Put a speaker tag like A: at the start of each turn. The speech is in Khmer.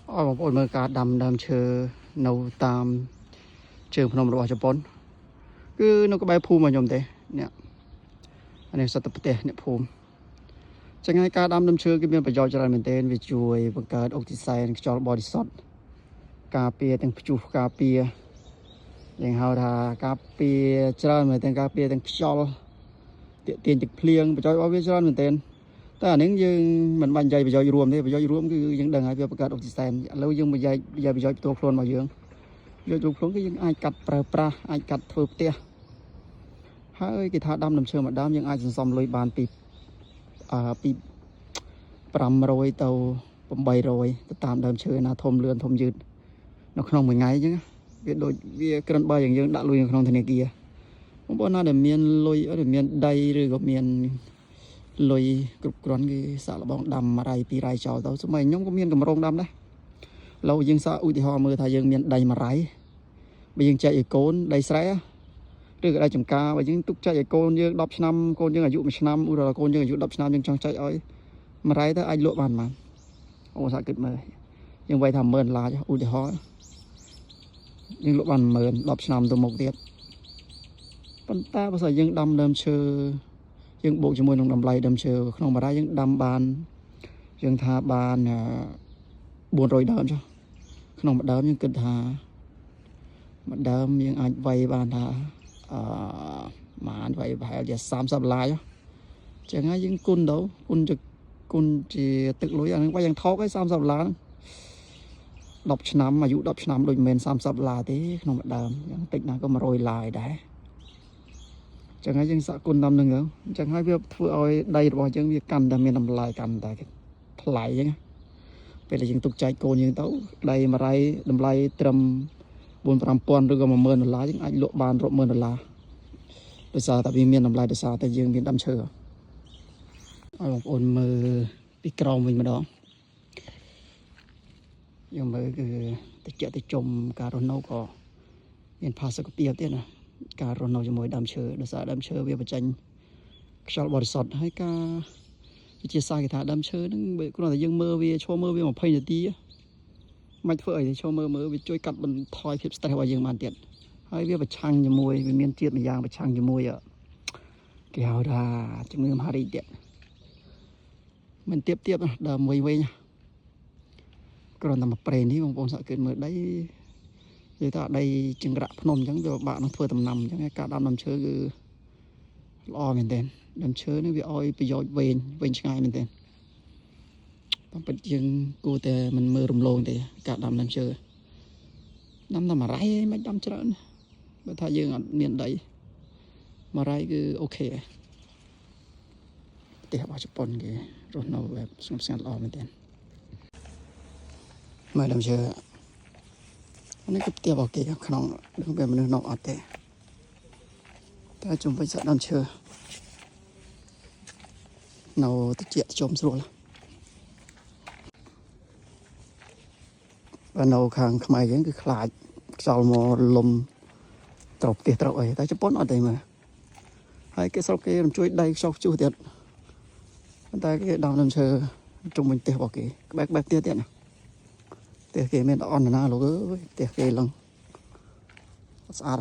A: Ở một mơ cá đầm chờ nấu tam trường phnomរបស់ជប៉ុនគឺនៅក្បែរភូមិរបស់ខ្ញុំទេនេះអានេះសត្វប្រទេសអ្នកភូមិចឹងហើយការដាំដើមឈើគឺមានប្រយោជន៍ច្រើនមែនទែនវាជួយបង្កើតអុកស៊ីសែនខ្យល់បរិសុទ្ធការពារទាំងព្យុះការពារយើងហៅថាការពារច្រើនមែនទែនការពារទាំងខ្យល់ទាក់ទាញទឹកភ្លៀងប្រយោជន៍របស់វាច្រើនមែនទែនតែអានេះយើងមិនបាច់និយាយប្រយោជន៍រួមទេប្រយោជន៍រួមគឺយើងដឹងហើយវាបង្កើតអុកស៊ីសែនឥឡូវយើងនិយាយប្រយោជន៍ផ្ទាល់ខ្លួនរបស់យើងប្រយោជន៍រួមខ្លួនគឺយើងអាចកាត់ប្រើប្រាស់អាចកាត់ធ្វើផ្ទះហើយគេថាដាំដើមឈើមួយដើមយើងអាចសន្សំលុយបានពី500ទៅ800ទៅតាមដើមឈើណាធំលឿនធំយឺតនៅក្នុងមួយថ្ងៃអញ្ចឹងវាដូចវាក្រិនបើយ៉ាងយើងដាក់លុយនៅក្នុងធនាគារបងប្អូនណាដែលមានលុយឬមានដីឬក៏មានលុយគ្រប់គ្រាន់គឺសាក់លបងដាំ1 រ៉ៃ 2 រ៉ៃចោលទៅស្មៃខ្ញុំក៏មានកម្រងដាំដែរឥឡូវយើងសាកឧទាហរណ៍មើលថាយើងមានដី1 រ៉ៃបើយើងចែកឲ្យកូនដីស្រែឬក៏ដីចំការបើយើងទុកចែកឲ្យកូនយើង10ឆ្នាំកូនយើងអាយុ1ឆ្នាំឧទាហរណ៍កូនយើងអាយុ10ឆ្នាំយើងចង់ចែកឲ្យ1 រ៉ៃទៅអាចលក់បានប៉ុន្មានអូសាគិតមើលយើងវាយថា$10,000ឧទាហរណ៍យើងលក់បាន10000 10ឆ្នាំទៅមុខទៀតប៉ុន្តែបើសិនយើងដាំដើមឈើយើងបូកជាមួយនឹងតម្លៃដើមឈើក្នុង1 រ៉ៃយើងដាំបានយើងថាបាន400ដើមចុះក្នុងមួយដើមយើងគិតថាមួយដើមយើងអាចវាយបានថាបានវាយប្រហែលជា$30ចឹងហើយយើងគុណទៅគុណជាទឹកលុយអានឹងវាយយ៉ាងថោកហើយ$30 10ឆ្នាំអាយុ10ឆ្នាំដូចមិនមែន$30ទេក្នុងមួយដើមយ៉ាងតិចណាស់ក៏$100ដែរចឹងហើយយើងសាក់គុណតាមនឹងទៅអញ្ចឹងហើយវាធ្វើឲ្យដីរបស់យើងវាកាន់តែមានតម្លៃកាន់តែថ្លៃអញ្ចឹងពេលដែលយើងទុកចែកកូនយើងទៅដី1 រ៉ៃតម្លៃត្រឹម4-5,000ឬក៏$10,000យើងអាចលក់បានរាប់$10,000ដោយសារតែវាមានតម្លៃដោយសារតែយើងមានដាំឈើឲ្យបងប្អូនមើលពីក្រោមវិញម្ដងយើងមើលគឺតិចតិចជុំការរស់នៅក៏មានផាសុកភាពទៀតណាការរស់នៅជាមួយដើមឈើដោយសារដើមឈើវាបញ្ចេញខ្យល់បរិសុទ្ធហើយការវិទ្យាសាស្ត្រគេថាដើមឈើហ្នឹងគ្រាន់តែយើងមើលវាឈរមើលវា20នាទីមិនធ្វើអីទេឈរមើលវាជួយកាត់បន្ថយភាព stress របស់យើងបានទៀតហើយវាប្រឆាំងជាមួយវាមានជាតិម្យ៉ាងប្រឆាំងជាមួយគេហៅថាជំងឺមហារីកទៀតមិនទៀបដើមវែងគ្រាន់តែមកប្រេននេះបងប្អូនសាកគិតមើលដីនិយាយថាដីចង្រ្កាក់ភ្នំអញ្ចឹងវាពិបាកនឹងធ្វើដំណាំអញ្ចឹងការដាំដើមឈើគឺល្អមែនទែនដើមឈើនេះវាឲ្យប្រយោជន៍វែងឆ្ងាយមែនទែនតាមពិតយើងគួរតែមិនមើលរំលងទេការដាំដើមឈើដាំតែ1 រ៉ៃមិនដាំច្រើនបើថាយើងអត់មានដី1 រ៉ៃគឺអូខេដែរប្រទេសរបស់ជប៉ុនគេរស់នៅបែបស្ងប់ស្ងាត់ល្អមែនទែនមើលដើមឈើនេះគឺផ្ទះរបស់គេក្នុងនឹងពេលមនុស្សនៅអត់ទេតែជុំវិញសាក់ដើមឈើនៅតិចជុំស្រួលបើនៅខាងខ្មែរយើងគឺខ្លាចខ្យល់មកលំត្រូវផ្ទះត្រូវអីតែជប៉ុនអត់ទេមើលហើយគេស្រុកគេរំជួយដៃខ្យល់ព្យុះទៀតប៉ុន្តែគេដាំដើមឈើជុំវិញផ្ទះរបស់គេក្បែរផ្ទះទៀតណាផ្ទះគេមានអនណាលោកអើយផ្ទះគេឡើងស្អាត